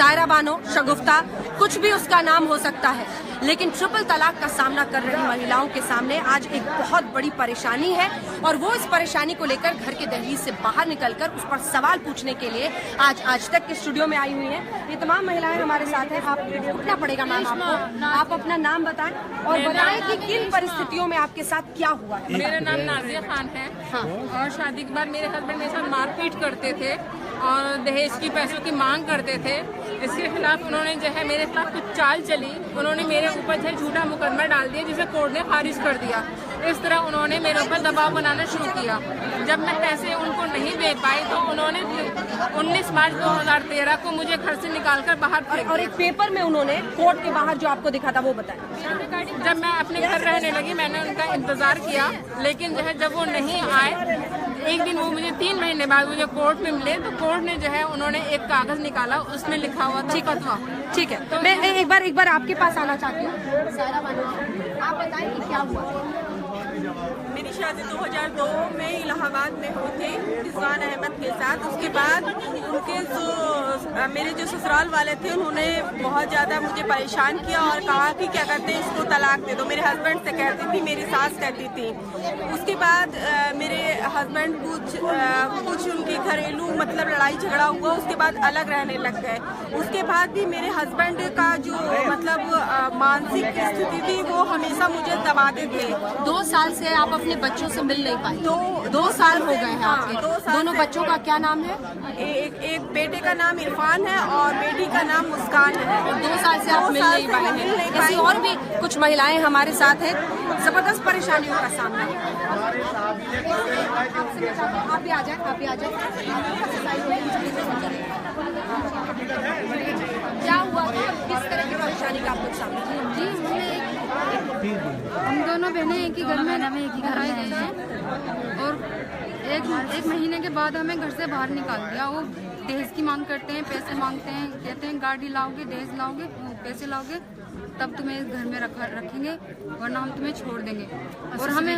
सायरा बानो, शगुफ्ता, कुछ भी उसका नाम हो सकता है, लेकिन ट्रिपल तलाक का सामना कर रही महिलाओं के सामने आज एक बहुत बड़ी परेशानी है और वो इस परेशानी को लेकर घर के दहलीज से बाहर निकलकर उस पर सवाल पूछने के लिए आज तक के स्टूडियो में आई हुई हैं। ये तमाम महिलाएं हमारे साथ हैं। आप उठना पड़ेगा मैम आपको, आप अपना नाम बताएं और बताएं कि किन परिस्थितियों में आपके साथ क्या हुआ है। मेरा नाम नाजिया खान है। हाँ। और शादी के बाद मेरे हस्बैंड मेरे साथ मारपीट करते थे और दहेज की पैसों की मांग करते थे। इसके खिलाफ उन्होंने जो है मेरे खिलाफ कुछ चाल चली, उन्होंने मेरे ऊपर जो है झूठा मुकदमा डाल दिया जिसे कोर्ट ने खारिज कर दिया। इस तरह उन्होंने मेरे ऊपर दबाव बनाना शुरू किया। जब मैं पैसे उनको नहीं दे पाई तो उन्होंने 19 मार्च 2013 को मुझे घर से निकालकर बाहर फेंक दिया। और एक पेपर में उन्होंने कोर्ट के बाहर जो आपको दिखा था वो बताया। जब मैं अपने घर रहने लगी मैंने उनका इंतजार किया, लेकिन जो है जब वो नहीं आए, एक दिन वो मुझे 3 महीने बाद मुझे कोर्ट में मिले तो कोर्ट ने जो है उन्होंने एक कागज निकाला, उसमें लिखा हुआ था फतवा। ठीक है, तो मैं एक बार आपके पास आना चाहती हूँ। सायरा बानो, आप बताएं कि क्या हुआ। मेरी शादी 2002 में इलाहाबाद में हुई थी रिजवान अहमद के साथ। उसके बाद उनके जो मेरे जो ससुराल वाले थे उन्होंने बहुत ज़्यादा मुझे परेशान किया और कहा कि क्या कहते हैं इसको तलाक दे दो। मेरे हस्बैंड से कहती थी, मेरी सास कहती थी। उसके बाद मेरे हस्बैंड कुछ उनकी घरेलू मतलब लड़ाई झगड़ा हुआ, उसके बाद अलग रहने लग गए। उसके बाद भी मेरे हस्बैंड का जो मतलब मानसिक स्थिति थी वो हमेशा मुझे दबाते थे। 2 साल से आप अपने बच्चों से मिल नहीं पाए। 2 साल हो गए हैं आपके। दोनों बच्चों का क्या नाम है? एक बेटे का नाम इरफान है और बेटी का नाम मुस्कान है। 2 साल से आप मिल नहीं पाए हैं। ऐसी और भी कुछ महिलाएं हमारे साथ हैं, जबरदस्त परेशानियों का सामना। आप भी आ जाए, आप भी आ जाए। क्या हुआ था, किस तरह की परेशानी का आपको सामना? जी, हम दोनों बहनें एक ही घर में एक ही घर आए गए हैं और एक महीने के बाद हमें घर से बाहर निकाल दिया। वो दहेज की मांग करते हैं, पैसे मांगते हैं, कहते हैं गाड़ी लाओगे, दहेज लाओगे, पैसे लाओगे तब तुम्हें इस घर में रखेंगे वरना हम तुम्हें छोड़ देंगे। और हमें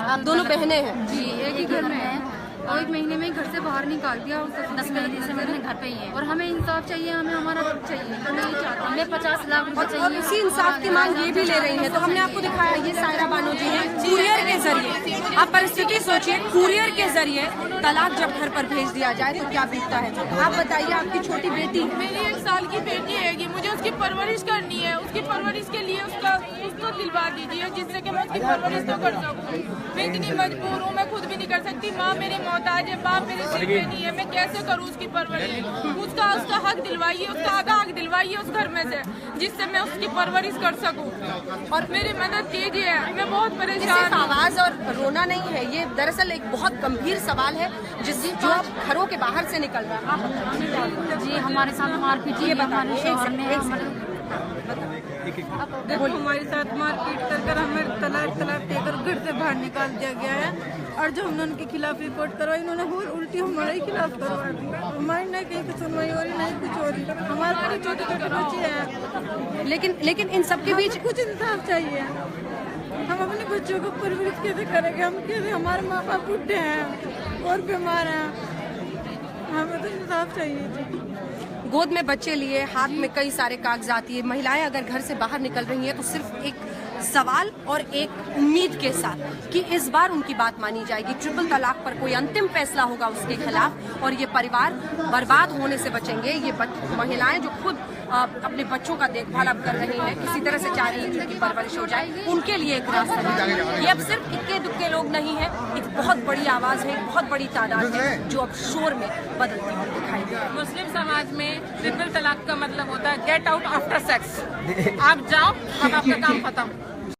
आप दोनों बहनें हैं? जी, एक ही घर में हैं और 1 महीने में घर से बाहर निकाल दिया और 10 महीने से मेरे घर पे ही है। और हमें इंसाफ चाहिए, हमें हमारा हक चाहिए। हम नहीं चाहते, हमें 50 लाख रुपए चाहिए। और इसी इंसाफ की मांग ये भी ले रही है। तो हमने आपको दिखाया, ये सायरा बानो जी है। कुरियर के जरिए आप परिस्थिति सोचिए, कुरियर के जरिए तलाक जब घर पर भेज दिया जाए तो क्या बीतता है। आप बताइए, आपकी छोटी बेटी, मेरी 1 साल की बेटी है, मुझे उसकी परवरिश करनी है। उसकी परवरिश के लिए उसको दिलवा दीजिए जिससे कि मैं उसकी परवरिश तो कर सकूँ। मैं इतनी मजबूर हूँ, मैं खुद भी नहीं कर सकती। माँ मेरी मोहताज है, बाप मेरे सिर पे नहीं है, मैं कैसे करूँ उसकी परवरिश। उसका हक दिलवाइए, उसका आधा हक दिलवाइए उस घर में से जिससे मैं उसकी परवरिश कर सकूँ और मेरी मदद कीजिए। मैं बहुत परेशान हूँ। आवाज और रोना नहीं है, ये दरअसल एक बहुत गंभीर सवाल है जो आप घरों के बाहर से निकल रहा है। आप जी, हमारे साथ मारपीट ये बताइए, हमारे साथ मारपीट कर हमें तलाक देकर घर से बाहर निकाल दिया गया है और जो हमने उनके खिलाफ रिपोर्ट करवाई उन्होंने उल्टी हमारे ही खिलाफ करवा दी। हमारी नहीं कहीं कुछ सुनवाई हो रही, नहीं कुछ हो रही। हमारे बड़े छोटे छोटे बच्चे हैं, लेकिन इन सब के बीच कुछ इंसाफ चाहिए। हम अपने बच्चों को परवरिश कैसे करेंगे? हम कैसे, हमारे माँ बाप बूढ़े हैं और बीमार हैं, हमें तो इंसाफ चाहिए। गोद में बच्चे लिए, हाथ में कई सारे कागजात। ये महिलाएं अगर घर से बाहर निकल रही हैं तो सिर्फ एक सवाल और एक उम्मीद के साथ कि इस बार उनकी बात मानी जाएगी, ट्रिपल तलाक पर कोई अंतिम फैसला होगा उसके खिलाफ और ये परिवार बर्बाद होने से बचेंगे। ये महिलाएं जो खुद अपने बच्चों का देखभाल अब कर रही हैं, किसी तरह से चाह रही हैं कि उनकी परवरिश हो जाए, उनके लिए एक रास्ता है। ये अब सिर्फ इक्के दुक्के लोग नहीं है, एक बहुत बड़ी आवाज है, एक बहुत बड़ी तादाद है जो अब शोर में बदलती हुई दिखाई दे रही है। मुस्लिम समाज में ट्रिपल तलाक का मतलब होता है गेट आउट आफ्टर सेक्स। आप जाओ, अब आपका काम खत्म।